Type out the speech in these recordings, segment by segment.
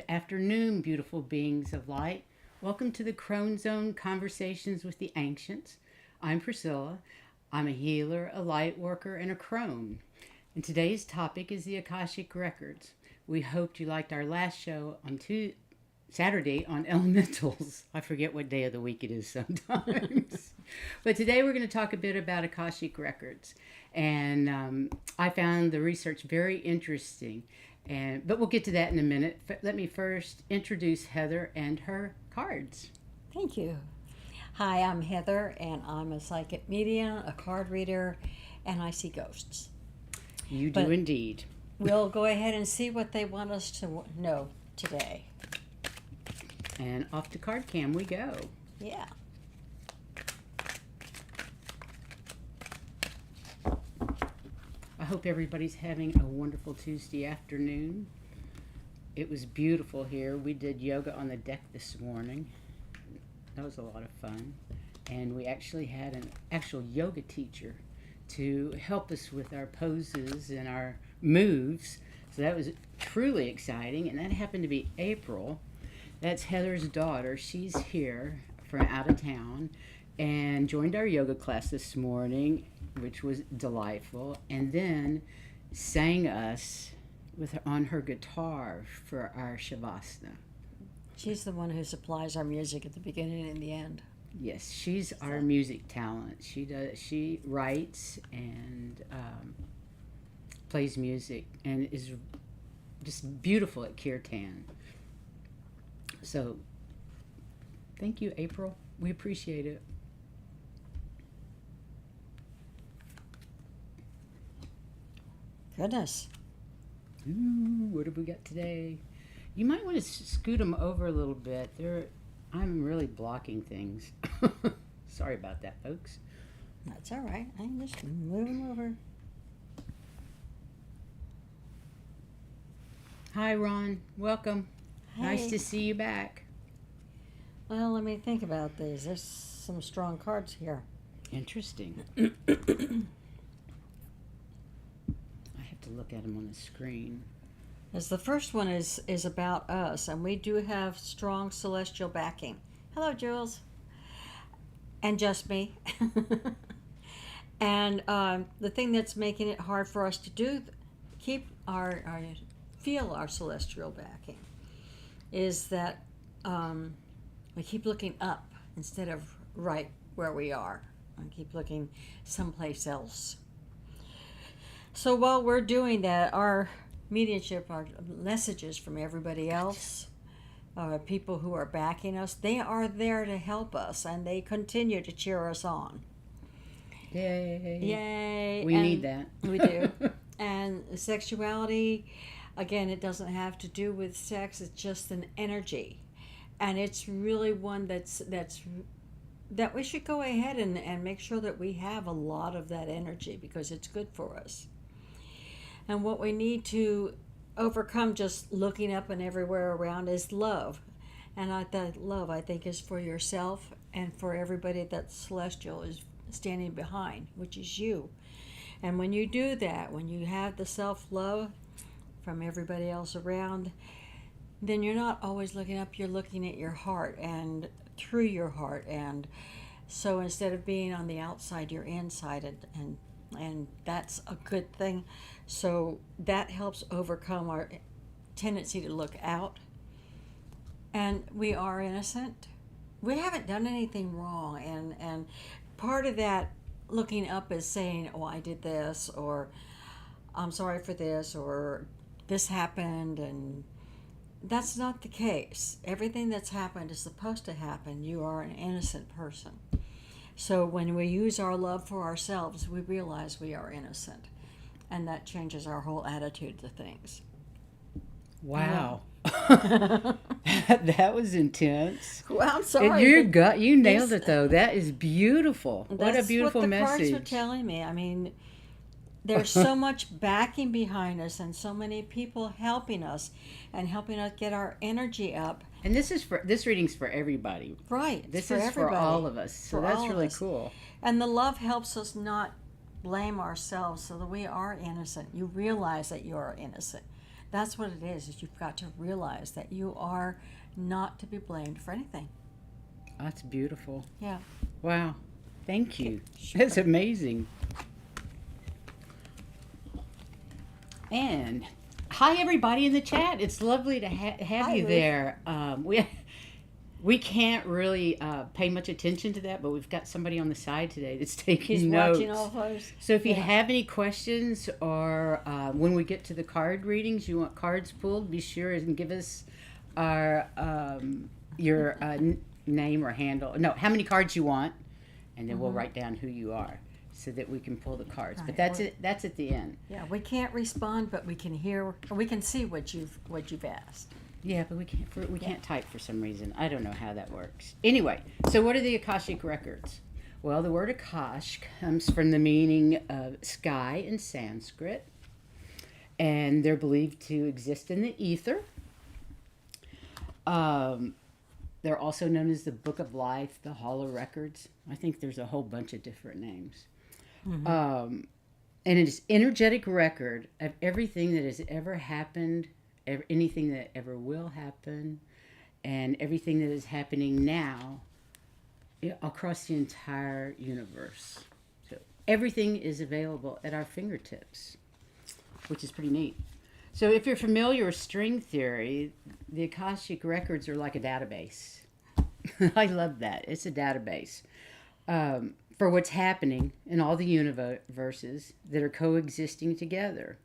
Good afternoon, beautiful beings of light. Welcome to the Crone Zone Conversations with the Ancients. I'm Priscilla. I'm a healer, a light worker, and a crone. And today's topic is the Akashic Records. We hoped you liked our last show on Saturday on elementals. I forget what day of the week it is sometimes. But today we're going to talk a bit about Akashic Records. And I found the research very interesting. But we'll get to that in a minute. Let me first introduce Heather and her cards. Thank you. Hi, I'm Heather, and I'm a psychic medium, a card reader, and I see ghosts. You do indeed. We'll go ahead and see what they want us to know today. And off to card cam we go. Yeah. I hope everybody's having a wonderful Tuesday afternoon. It was beautiful here. We did yoga on the deck this morning. That was a lot of fun. And we actually had an actual yoga teacher to help us with our poses and our moves. So that was truly exciting. And that happened to be April. That's Heather's daughter. She's here from out of town and joined our yoga class this morning, which was delightful, and then sang us on her guitar for our Shavasana. She's the one who supplies our music at the beginning and the end. Yes, she's our music talent. She writes and plays music and is just beautiful at kirtan. So, thank you, April. We appreciate it. Goodness. Ooh, what have we got today? You might want to scoot them over a little bit. I'm really blocking things. Sorry about that, folks. That's all right. I'm just moving over. Hi, Ron. Welcome. Hey. Nice to see you back. Well, let me think about these. There's some strong cards here. Interesting. To look at them on the screen. As the first one is about us, and we do have strong celestial backing. Hello, Jules. And just me. And the thing that's making it hard for us to feel our celestial backing is that we keep looking up instead of right where we are. I keep looking someplace else. So while we're doing that, our mediumship, our messages from everybody else, people who are backing us, they are there to help us, and they continue to cheer us on. Yay. Yay. We need that. We do. And sexuality, again, it doesn't have to do with sex. It's just an energy. And it's really one that we should go ahead and make sure that we have a lot of that energy because it's good for us. And what we need to overcome just looking up and everywhere around is love. And that love, I think, is for yourself and for everybody that celestial is standing behind, which is you. And when you do that, when you have the self-love from everybody else around, then you're not always looking up, you're looking at your heart and through your heart. And so instead of being on the outside, you're inside, and that's a good thing. So that helps overcome our tendency to look out. And we are innocent. We haven't done anything wrong. And part of that looking up is saying, oh, I did this, or I'm sorry for this, or this happened. And that's not the case. Everything that's happened is supposed to happen. You are an innocent person. So when we use our love for ourselves, we realize we are innocent. And that changes our whole attitude to things. Wow. That was intense. Well, I'm sorry. You nailed it, though. That is beautiful. What a beautiful message. That's what the cards are telling me. I mean, there's so much backing behind us and so many people helping us and helping us get our energy up. And this reading's for everybody. Right. This is for all of us. So that's really cool. And the love helps us not blame ourselves so that we are innocent. You realize that you are innocent. That's what it is you've got to realize that you are not to be blamed for anything. That's beautiful. Yeah. Wow. Thank you. Sure. That's amazing. And hi, everybody in the chat. It's lovely to have Hi, you Ruth. there. We can't really pay much attention to that, but we've got somebody on the side today that's taking He's notes. watching all of us. So if you Yeah. have any questions, or when we get to the card readings, you want cards pulled, be sure and give us our your name or handle. No, how many cards you want, and then we'll write down who you are, so that we can pull the cards. Right, But that's we're- it. That's at the end. Yeah, we can't respond, but we can hear, or we can see what you've asked. Yeah, but we can't type for some reason. I don't know how that works. Anyway, so what are the Akashic Records? Well, the word Akash comes from the meaning of sky in Sanskrit, and they're believed to exist in the ether. They're also known as the Book of Life, the Hall of Records. I think there's a whole bunch of different names. And it is energetic record of everything that has ever happened, anything that ever will happen, and everything that is happening now across the entire universe. So everything is available at our fingertips, which is pretty neat. So if you're familiar with string theory, the Akashic Records are like a database. I love that. It's a database for what's happening in all the universes that are coexisting together.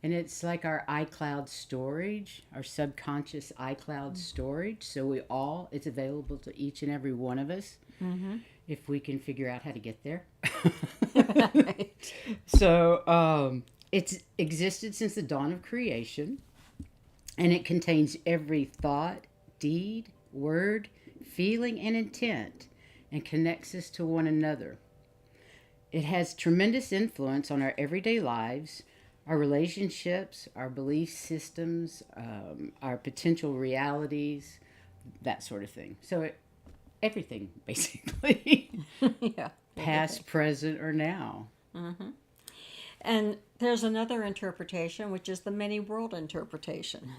And it's like our iCloud storage, our subconscious iCloud storage. So it's available to each and every one of us if we can figure out how to get there. Right. So it's existed since the dawn of creation, and it contains every thought, deed, word, feeling, and intent, and connects us to one another. It has tremendous influence on our everyday lives, our relationships, our belief systems, our potential realities, that sort of thing. So everything, basically. Yeah. Past, present, or now. And there's another interpretation, which is the many world interpretation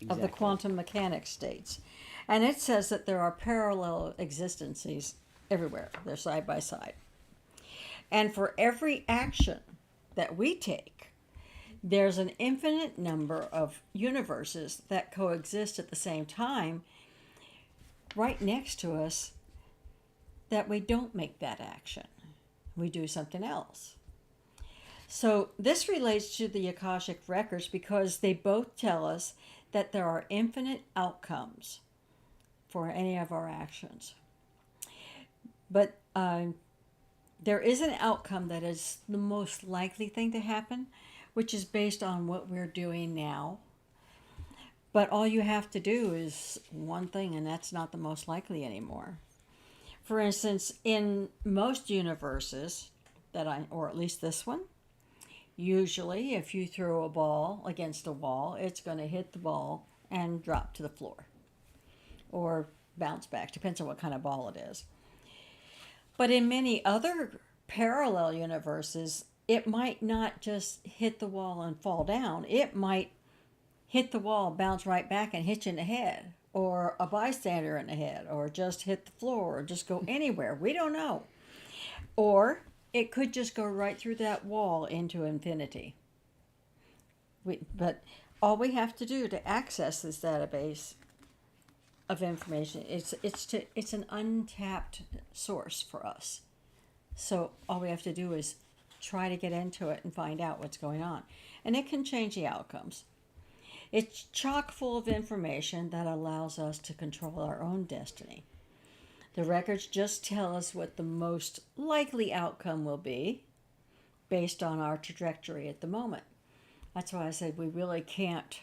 of the quantum mechanics states. And it says that there are parallel existences everywhere. They're side by side. And for every action that we take, there's an infinite number of universes that coexist at the same time right next to us that we don't make that action. We do something else. So this relates to the Akashic Records because they both tell us that there are infinite outcomes for any of our actions. But there is an outcome that is the most likely thing to happen, which is based on what we're doing now. But all you have to do is one thing, and that's not the most likely anymore. For instance, in most universes, or at least this one, usually if you throw a ball against a wall, it's going to hit the ball and drop to the floor. Or bounce back, depends on what kind of ball it is. But in many other parallel universes, it might not just hit the wall and fall down. It might hit the wall, bounce right back, and hit you in the head, or a bystander in the head, or just hit the floor, or just go anywhere. We don't know. Or it could just go right through that wall into infinity. But all we have to do to access this database of information, it's an untapped source for us. So all we have to do is try to get into it and find out what's going on. And it can change the outcomes. It's chock full of information that allows us to control our own destiny. The records just tell us what the most likely outcome will be based on our trajectory at the moment. That's why I said we really can't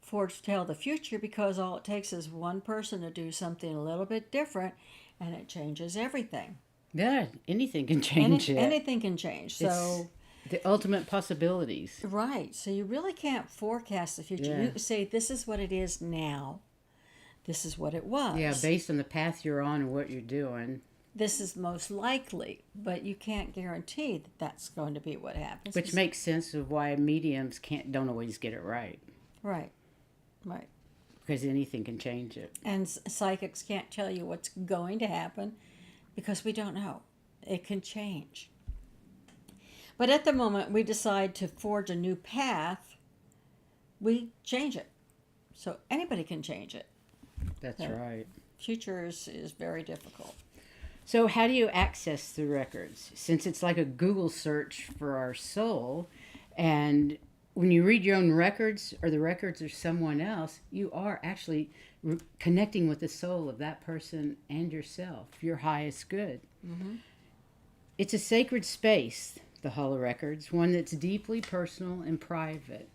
foretell the future, because all it takes is one person to do something a little bit different and it changes everything. Yeah, anything can change it. Anything can change. So the ultimate possibilities. Right. So you really can't forecast the future. Yeah. You say, this is what it is now. This is what it was. Yeah, based on the path you're on and what you're doing. this is most likely, but you can't guarantee that that's going to be what happens. Which makes sense of why mediums don't always get it right. Right, right. Because anything can change it. And psychics can't tell you what's going to happen because we don't know. It can change. But at the moment we decide to forge a new path, we change it. So anybody can change it. That's right. Future is very difficult. So how do you access the records? Since it's like a Google search for our soul, and when you read your own records or the records of someone else, you are actually connecting with the soul of that person and yourself, your highest good. Mm-hmm. It's a sacred space, the Holo Records, one that's deeply personal and private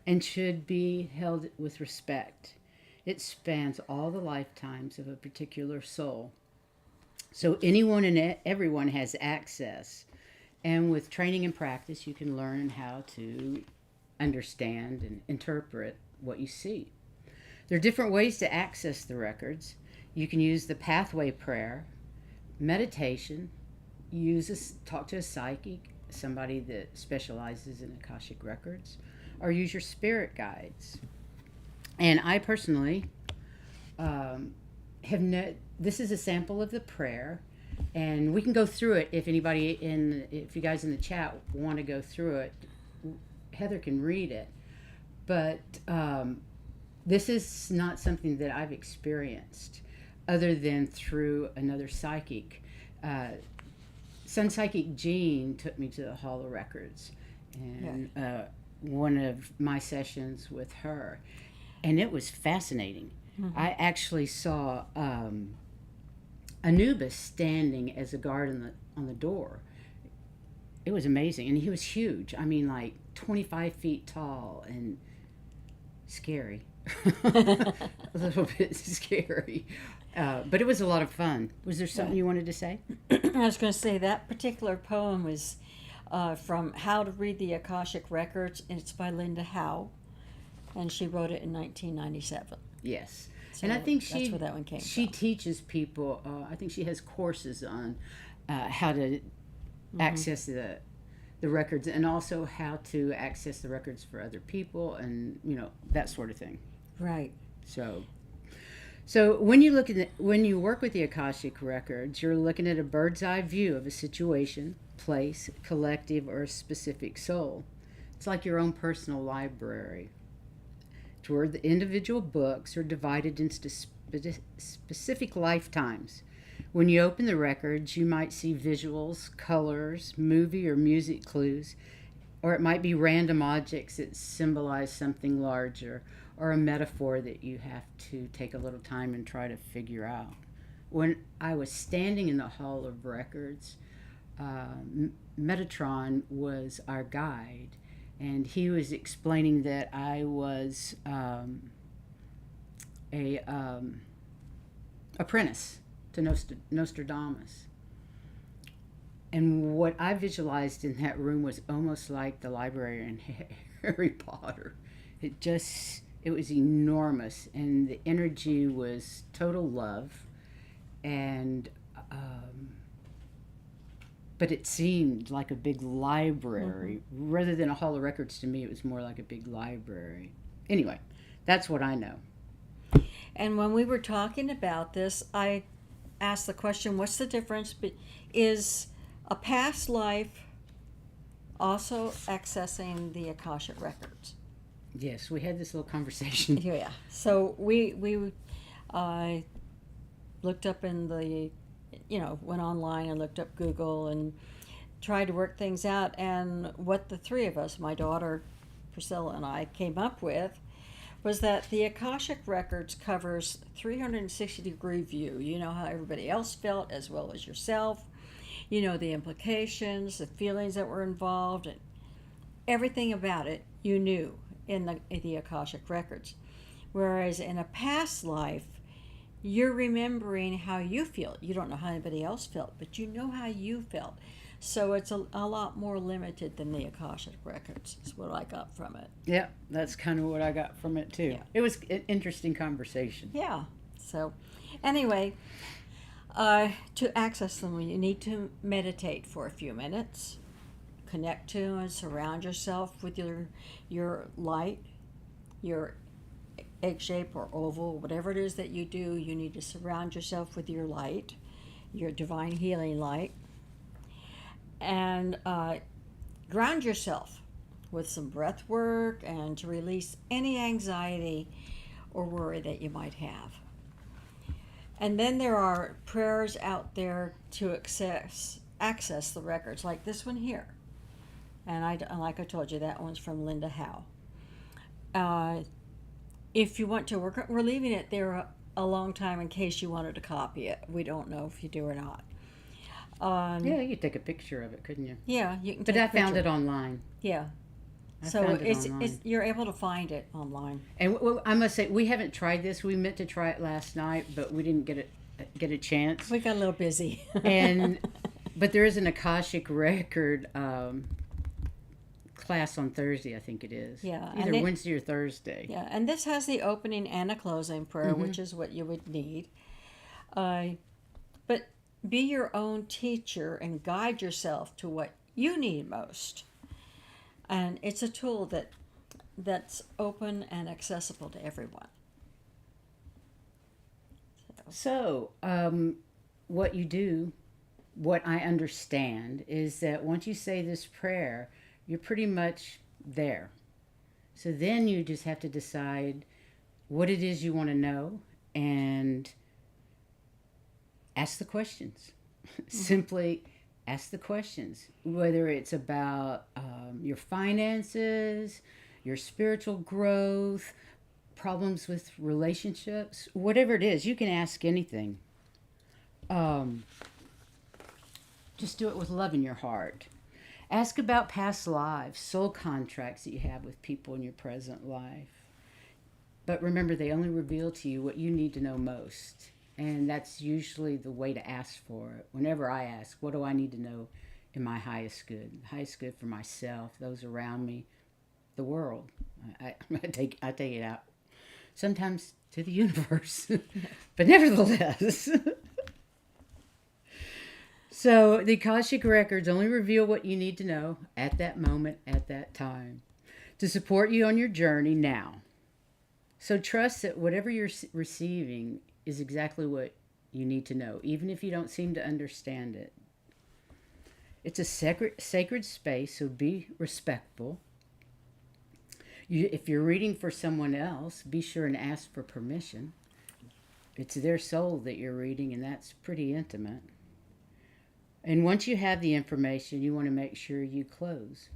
and should be held with respect. It spans all the lifetimes of a particular soul. So anyone and everyone has access. And with training and practice, you can learn how to understand and interpret what you see. There are different ways to access the records. You can use the pathway prayer, meditation, talk to a psychic, somebody that specializes in Akashic Records, or use your spirit guides. And I personally this is a sample of the prayer, and we can go through it if you guys in the chat want to go through it. Heather can read it, but this is not something that I've experienced other than through another psychic. Sun Psychic Jean took me to the Holo Records, and one of my sessions with her, and it was fascinating. Mm-hmm. I actually saw Anubis standing as a guard on the door. It was amazing, and he was huge. I mean, like 25 feet tall and scary. A little bit scary. But it was a lot of fun. Was there something you wanted to say? I was going to say that particular poem was from How to Read the Akashic Records, and it's by Linda Howe, and she wrote it in 1997. Yes. So and I think that's where that one came she from. teaches people, I think she has courses on how to access the records, and also how to access the records for other people, and that sort of thing. Right. So when you work with the Akashic Records, you're looking at a bird's eye view of a situation, place, collective, or a specific soul. It's like your own personal library, to where the individual books are divided into specific lifetimes. When you open the records, you might see visuals, colors, movie or music clues, or it might be random objects that symbolize something larger, or a metaphor that you have to take a little time and try to figure out. When I was standing in the Hall of Records, Metatron was our guide, and he was explaining that I was a apprentice to Nostradamus. And what I visualized in that room was almost like the library in Harry Potter. It was enormous, and the energy was total love, and but it seemed like a big library. Rather than a hall of records, to me it was more like a big library. Anyway, that's what I know. And when we were talking about this, I asked the question, what's the difference? Is a past life also accessing the Akashic Records? Yes, we had this little conversation. Yeah. So we looked up in the, went online and looked up Google and tried to work things out. And what the three of us, my daughter, Priscilla, and I came up with was that the Akashic Records covers 360-degree view. You know how everybody else felt as well as yourself. You know the implications, the feelings that were involved, and everything about it you knew in the Akashic Records. Whereas in a past life, you're remembering how you feel. You don't know how anybody else felt, but you know how you felt. So it's a lot more limited than the Akashic Records, is what I got from it. Yeah, that's kind of what I got from it too. Yeah. It was an interesting conversation. Yeah. So anyway, To access them, you need to meditate for a few minutes. Connect to and surround yourself with your light, your egg shape or oval, whatever it is that you do. You need to surround yourself with your light, your divine healing light, and ground yourself with some breath work and to release any anxiety or worry that you might have. And then there are prayers out there to access the records, like this one here. And like I told you, that one's from Linda Howe. If you want to, we're leaving it there a long time in case you wanted to copy it. We don't know if you do or not. Yeah, you could take a picture of it, couldn't you? Yeah, you can. But I found it online. Yeah. So it's you're able to find it online. And I must say, we haven't tried this. We meant to try it last night, but we didn't get a chance. We got a little busy. But there is an Akashic Record class on Thursday, I think it is. Yeah, either Wednesday or Thursday. Yeah, and this has the opening and a closing prayer, which is what you would need. But be your own teacher and guide yourself to what you need most. And it's a tool that's open and accessible to everyone. So, what you do, what I understand, is that once you say this prayer, you're pretty much there. So then you just have to decide what it is you want to know and ask the questions. Simply ask the questions, whether it's about your finances, your spiritual growth, problems with relationships, whatever it is, you can ask anything. Just do it with love in your heart. Ask about past lives, soul contracts that you have with people in your present life. But remember, they only reveal to you what you need to know most. And that's usually the way to ask for it. Whenever I ask, what do I need to know in my highest good? Highest good for myself, those around me, the world. I take it out sometimes to the universe. But nevertheless. So the Akashic Records only reveal what you need to know at that moment, at that time, to support you on your journey now. So trust that whatever you're receiving is exactly what you need to know, even if you don't seem to understand it. It's a sacred space, so be respectful. If you're reading for someone else, be sure and ask for permission. It's their soul that you're reading, and that's pretty intimate. And once you have the information, you want to make sure you close.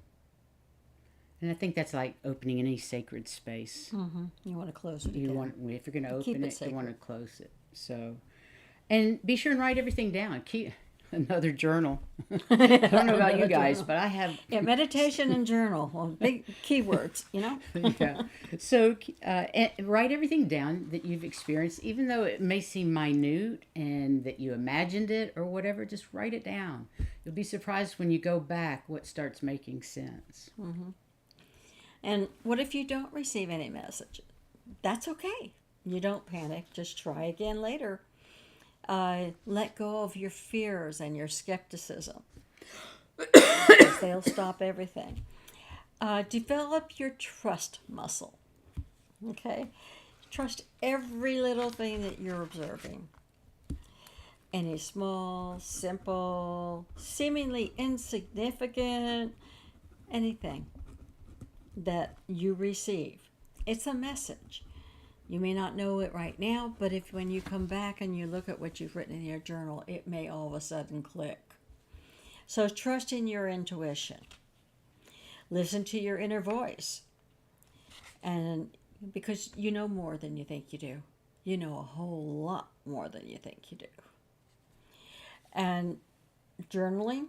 And I think that's like opening any sacred space. Mm-hmm. You want to close it. If you're going to open it, you want to close it. So, and be sure and write everything down. Keep another journal. I don't know about you guys, but I have meditation and journal. Well, big keywords, you know. Yeah. So write everything down that you've experienced, even though it may seem minute and that you imagined it or whatever. Just write it down. You'll be surprised when you go back what starts making sense. Mm-hmm. And what if you don't receive any message? That's okay. You don't panic. Just try again later. Let go of your fears and your skepticism. Because they'll stop everything. Develop your trust muscle. Okay? Trust every little thing that you're observing. Any small, simple, seemingly insignificant, anything that you receive. It's a message. You may not know it right now, but when you come back and you look at what you've written in your journal, it may all of a sudden click. So trust in your intuition. Listen to your inner voice. And because you know more than you think you do. You know a whole lot more than you think you do. And journaling,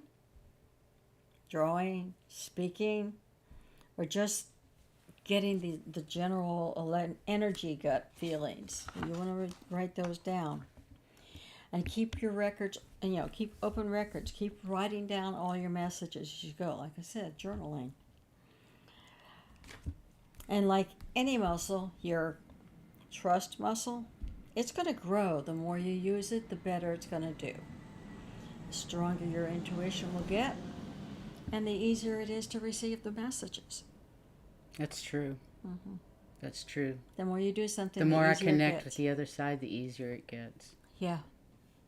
drawing, speaking, or just getting the general energy gut feelings. You want to write those down. And keep your records, and keep open records. Keep writing down all your messages as you go. Like I said, journaling. And like any muscle, your trust muscle, it's going to grow. The more you use it, the better it's going to do. The stronger your intuition will get, and the easier it is to receive the messages. That's true. Mm-hmm. That's true. The more you do something, The more I easier it connect gets. with the other side, the easier it gets. Yeah.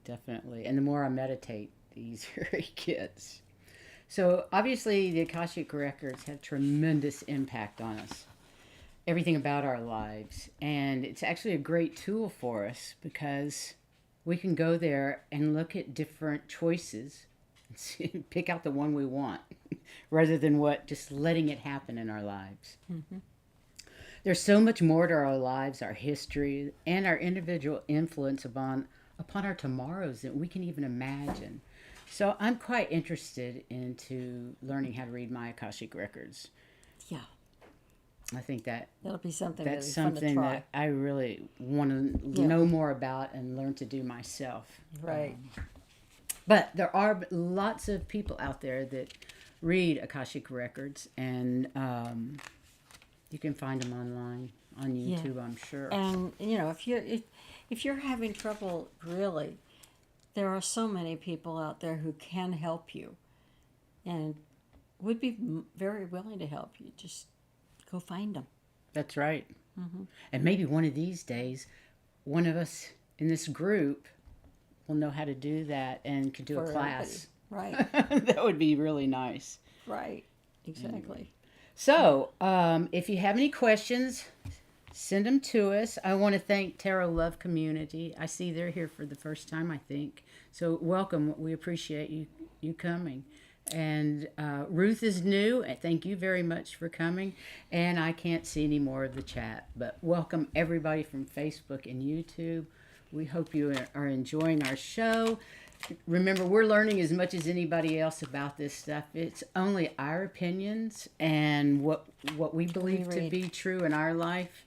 Definitely. And the more I meditate, the easier it gets. So obviously the Akashic Records have tremendous impact on us. Everything about our lives. And it's actually a great tool for us because we can go there and look at different choices and pick out the one we want rather than just letting it happen in our lives. Mm-hmm. There's so much more to our lives, our history, and our individual influence upon our tomorrows that we can even imagine. So I'm quite interested into learning how to read my Akashic Records. Yeah. I think That'll be something that's really fun to something try. that I really want to know more about and learn to do myself. Right. But there are lots of people out there that read Akashic Records, and you can find them online on YouTube, I'm sure. And if you're having trouble, really, there are so many people out there who can help you, and would be very willing to help you. Just go find them. That's right. Mm-hmm. And maybe one of these days, one of us in this group will know how to do that and could do For a class. Right. That would be really nice. Right. Exactly. So, if you have any questions, send them to us. I want to thank Tarot Love Community. I see they're here for the first time, I think. So, welcome. We appreciate you coming. And Ruth is new. And thank you very much for coming. And I can't see any more of the chat. But welcome everybody from Facebook and YouTube. We hope you are enjoying our show. Remember, we're learning as much as anybody else about this stuff. It's only our opinions and what we believe to be true in our life.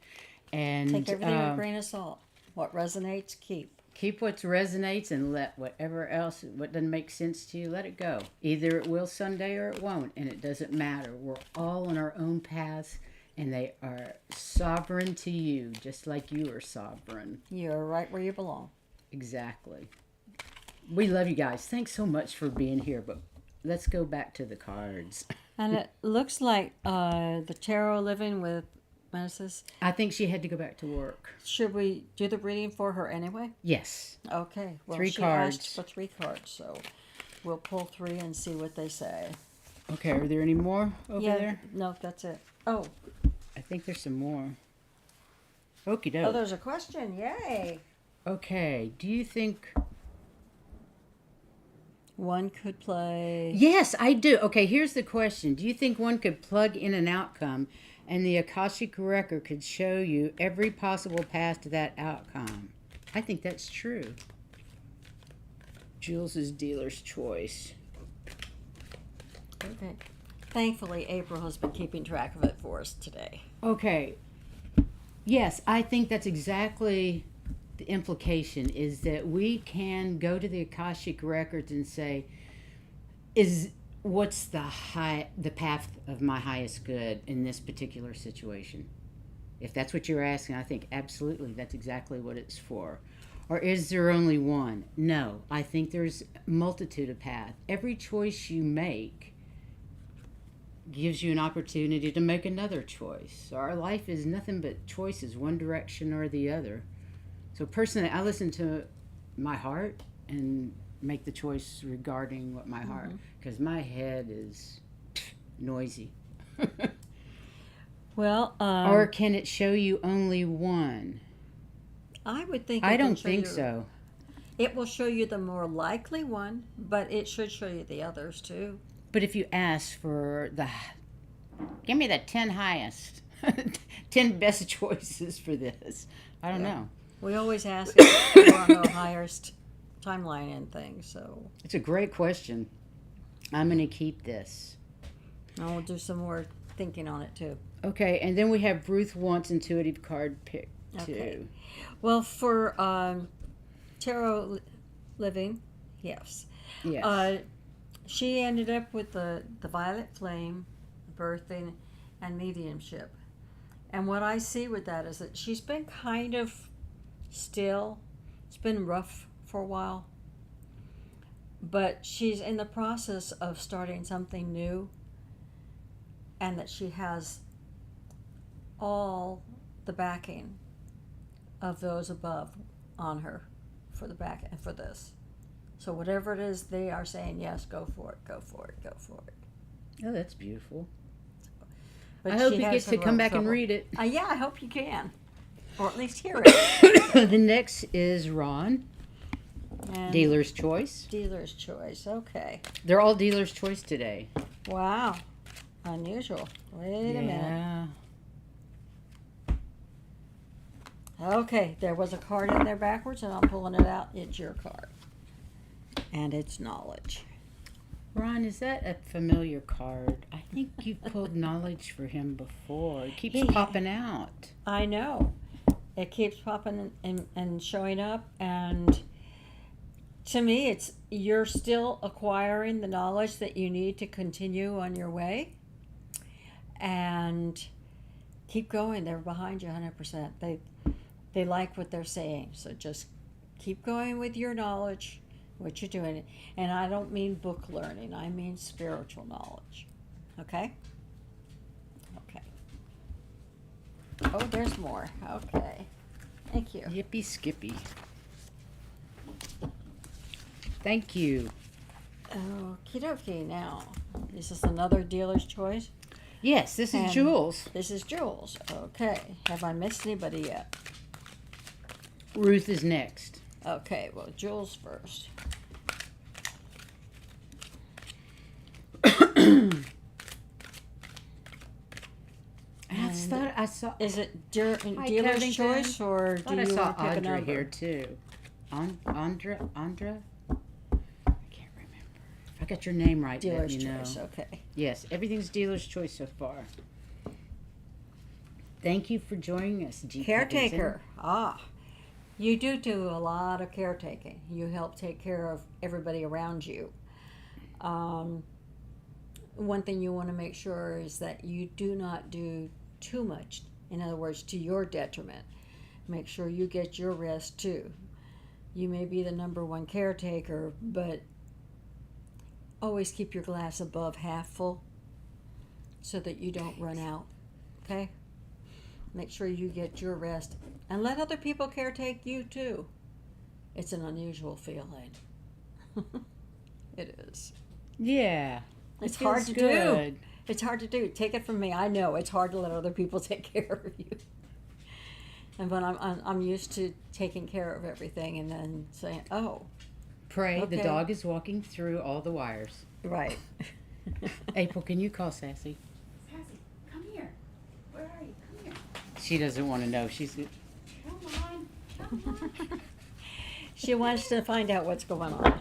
And take everything with a grain of salt. What resonates, keep. Keep what resonates and let whatever else, what doesn't make sense to you, let it go. Either it will someday or it won't, and it doesn't matter. We're all on our own paths, and they are sovereign to you, just like you are sovereign. You're right where you belong. Exactly. We love you guys. Thanks so much for being here, but let's go back to the cards. And it looks like the tarot living with Mrs. I think she had to go back to work. Should we do the reading for her anyway? Yes. Okay. Well, 3 she cards. asked for 3 cards, so we'll pull 3 and see what they say. Okay, are there any more over there? No, that's it. Oh. I think there's some more. Okie doke. Oh, there's a question. Yay. Okay, do you think... One could play... Yes, I do. Okay, here's the question. Do you think one could plug in an outcome and the Akashic Record could show you every possible path to that outcome? I think that's true. Jules's dealer's choice. Okay. Thankfully, April has been keeping track of it for us today. Okay. Yes, I think that's exactly the implication, is that we can go to the Akashic Records and say, what's the path of my highest good in this particular situation? If that's what you're asking, I think absolutely that's exactly what it's for. Or is there only one? No, I think there's a multitude of paths. Every choice you make gives you an opportunity to make another choice. So our life is nothing but choices, one direction or the other. So personally, I listen to my heart and make the choice regarding what my heart, because my head is noisy. Well, or can it show you only one? I would think. I don't think so. It will show you the more likely one, but it should show you the others too. But if you ask for give me the 10 highest, 10 best choices for this, I don't know. We always ask if we're on the highest timeline and things, so. It's a great question. I'm going to keep this. And we'll do some more thinking on it too. Okay, and then we have Ruth Wants intuitive card pick too. Okay. Well, for tarot living, yes. Yes. She ended up with the violet flame, birthing, and mediumship. And what I see with that is that she's been kind of still. It's been rough for a while. But she's in the process of starting something new, and that she has all the backing of those above on her for the back and for this. So whatever it is, they are saying, yes, go for it, go for it, go for it. Oh, that's beautiful. But I hope she you has get to a come little back and trouble. read it. Yeah, I hope you can. Or at least hear it. The next is Ron. And Dealer's Choice. Dealer's choice, okay. They're all Dealer's Choice today. Wow. Unusual. Wait a minute. Okay, there was a card in there backwards, and I'm pulling it out. It's your card. And it's knowledge. Ron, is that a familiar card? I think you've pulled knowledge for him before. It keeps He- popping out. I know. It keeps popping and showing up, and to me, it's you're still acquiring the knowledge that you need to continue on your way. And keep going. They're behind you 100%. They like what they're saying. So just keep going with your knowledge, what you're doing. And I don't mean book learning. I mean spiritual knowledge. Okay? Okay. Oh, there's more. Okay. Thank you. Yippee skippy. Thank you. Okie dokie. Now, is this another dealer's choice? Yes, this is And Jules. This is Jules. Okay. Have I missed anybody yet? Ruth is next. Okay, well, Jules first. I saw. Is it Hi, dealer's Covington. choice, or I do thought I you saw want to pick a Audra number? here too. Andra? I can't remember. If I got your name right, Dealer's let me know. choice, okay. Yes, everything's dealer's choice so far. Thank you for joining us, G. Caretaker. You do a lot of caretaking. You help take care of everybody around you. One thing you want to make sure is that you do not do too much. In other words, to your detriment. Make sure you get your rest too. You may be the number one caretaker, but always keep your glass above half full so that you don't run out. Okay? Make sure you get your rest. And let other people caretake you too. It's an unusual feeling. It is. Yeah. It's feels hard to good. do. It's hard to do. Take it from me. I know it's hard to let other people take care of you. And but I'm used to taking care of everything and then saying, "Oh, Pray, the Okay. dog is walking through all the wires. right." April, can you call Sassy? Sassy, come here. Where are you? Come here. She doesn't want to know. She's Come on. Come on. She wants to find out what's going on.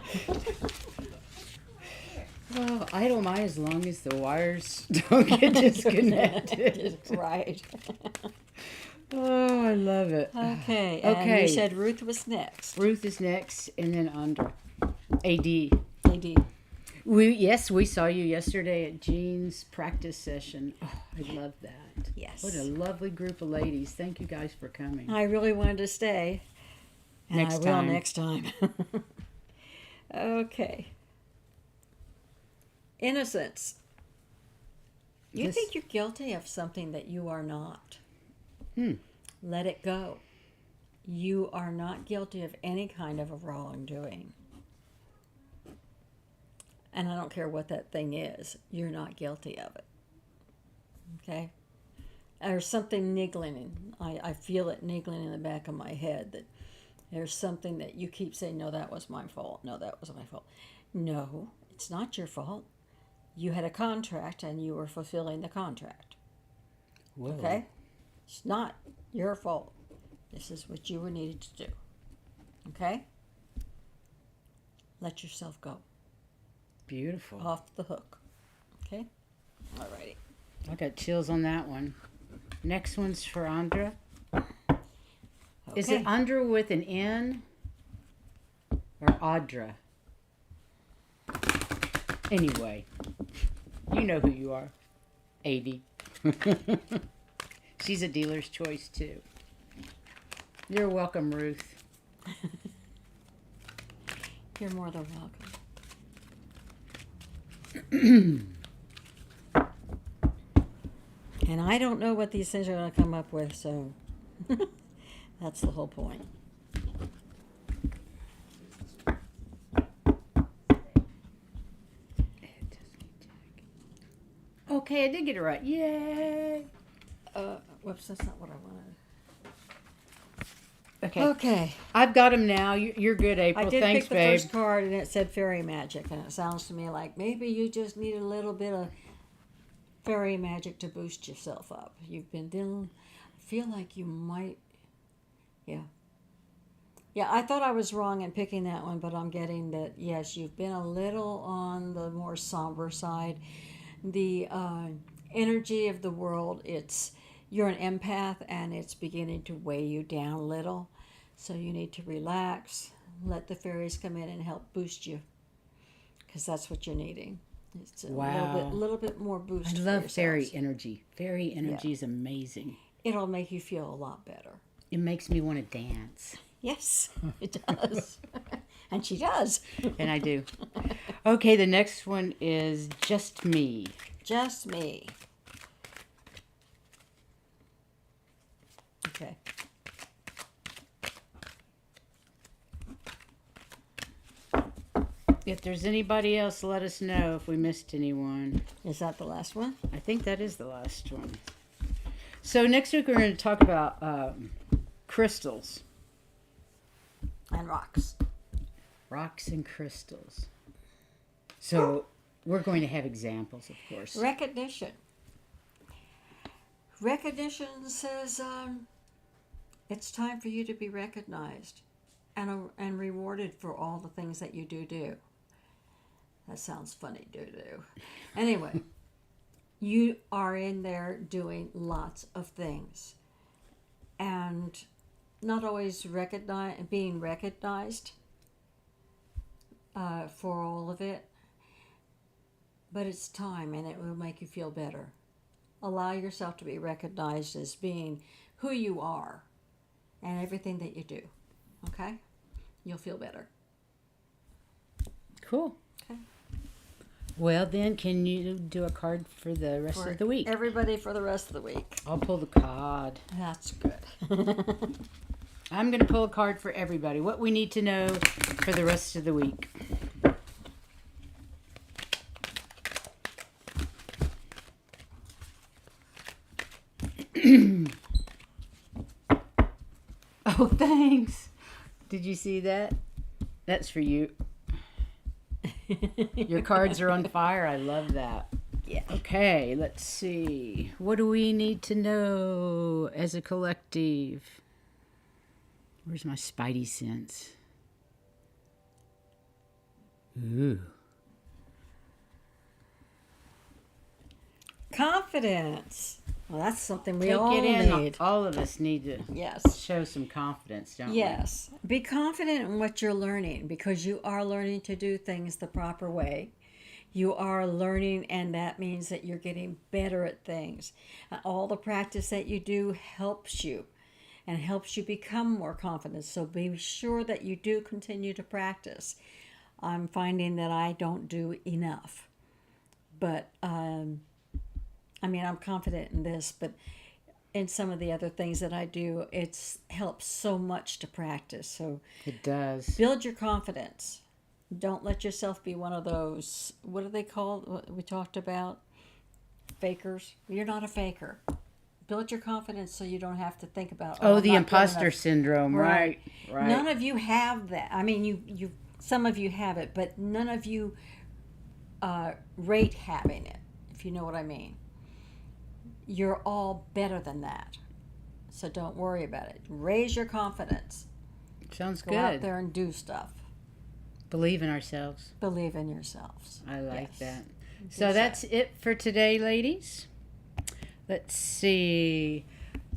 well, I don't mind as long as the wires don't get disconnected. Right. Oh, I love it. Okay. And Okay. you said Ruth was next. Ruth is next, and then Andra. AD. AD. We saw you yesterday at Jean's practice session. Oh, I love that. Yes. What a lovely group of ladies. Thank you guys for coming. I really wanted to stay. And Next I will time. next time. Okay. Innocence. You This- think you're guilty of something that you are not. Let it go. You are not guilty of any kind of a wrongdoing. And I don't care what that thing is, you're not guilty of it. Okay? There's something niggling. I feel it niggling in the back of my head that there's something that you keep saying, no, that was my fault. No, that was my fault. No, it's not your fault. You had a contract and you were fulfilling the contract. Whoa. Okay? It's not your fault. This is what you were needed to do. Okay? Let yourself go. Beautiful. Off the hook. Okay? Alrighty. I got chills on that one. Next one's for Andra. Okay. Is it Andra with an N or Audra? Anyway, you know who you are. 80. She's a dealer's choice too. You're welcome, Ruth. You're more than welcome. And I don't know what these things are going to come up with, so that's the whole point. Okay, I did get it right. Yay! Whoops, that's not what I wanted. Okay. Okay. I've got them now. You're good, April. I did Thanks, pick the babe. first card, and it said fairy magic, and it sounds to me like maybe you just need a little bit of fairy magic to boost yourself up. You've been dealing. I feel like you might. Yeah. Yeah, I thought I was wrong in picking that one, but I'm getting that, yes, you've been a little on the more somber side. The energy of the world, you're an empath, and it's beginning to weigh you down a little. So you need to relax, let the fairies come in and help boost you, because that's what you're needing. It's a Wow. little bit more boost. I for love fairy yourselves. energy. Fairy energy is amazing. It'll make you feel a lot better. It makes me want to dance. Yes, it does. And she does. And I do. Okay, the next one is Just Me. Just me. Okay. If there's anybody else, let us know if we missed anyone. Is that the last one? I think that is the last one. So next week we're going to talk about crystals. And rocks. Rocks and crystals. So we're going to have examples, of course. Recognition. Recognition says it's time for you to be recognized and rewarded for all the things that you do. That sounds funny, do. Anyway, you are in there doing lots of things. And not always being recognized for all of it. But it's time, and it will make you feel better. Allow yourself to be recognized as being who you are and everything that you do. Okay? You'll feel better. Cool. Okay. Well, then, can you do a card for the rest of the week? Everybody for the rest of the week. I'll pull the card. That's good. I'm going to pull a card for everybody. What we need to know for the rest of the week. Oh, thanks. Did you see that? That's for you. Your cards are on fire. I love that. Yeah. Okay, let's see. What do we need to know as a collective? Where's my spidey sense? Ooh. Confidence. Well, that's something we Take all it in. need. All of us need to Yes. show some confidence, don't we? Yes. Be confident in what you're learning, because you are learning to do things the proper way. You are learning, and that means that you're getting better at things. All the practice that you do helps you and helps you become more confident. So be sure that you do continue to practice. I'm finding that I don't do enough. But, I'm confident in this, but in some of the other things that I do, it helps so much to practice. So It does. build your confidence. Don't let yourself be one of those, what do they call, what we talked about? Fakers. You're not a faker. Build your confidence so you don't have to think about, Oh, I'm the not good imposter enough. syndrome. Right. Right. None of you have that. I mean, you some of you have it, but none of you rate having it, if you know what I mean. You're all better than that. So don't worry about it. Raise your confidence. Sounds Go out good. there and do stuff. Believe in ourselves. Believe in yourselves. I like Yes. that. So that's it for today, ladies. Let's see.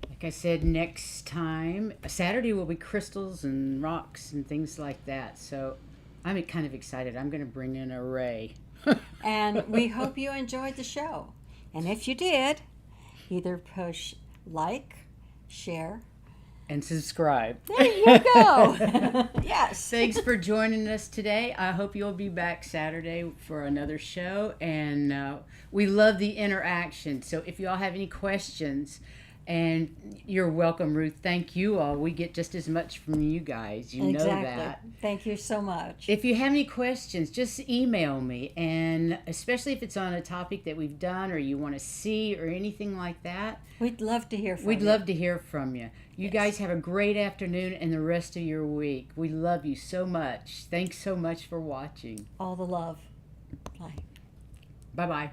Like I said, next time, Saturday will be crystals and rocks and things like that. So I'm kind of excited. I'm going to bring in a ray. And we hope you enjoyed the show. And if you did, either push like, share, And subscribe. There you go. Yes. Thanks for joining us today. I hope you'll be back Saturday for another show. And we love the interaction. So if you all have any questions, and you're welcome, Ruth. Thank you all. We get just as much from you guys. You know that. Thank you so much. If you have any questions, just email me. And especially if it's on a topic that we've done or you want to see or anything like that. We'd love to hear from you. We'd love to hear from you. You guys have a great afternoon and the rest of your week. We love you so much. Thanks so much for watching. All the love. Bye. Bye-bye.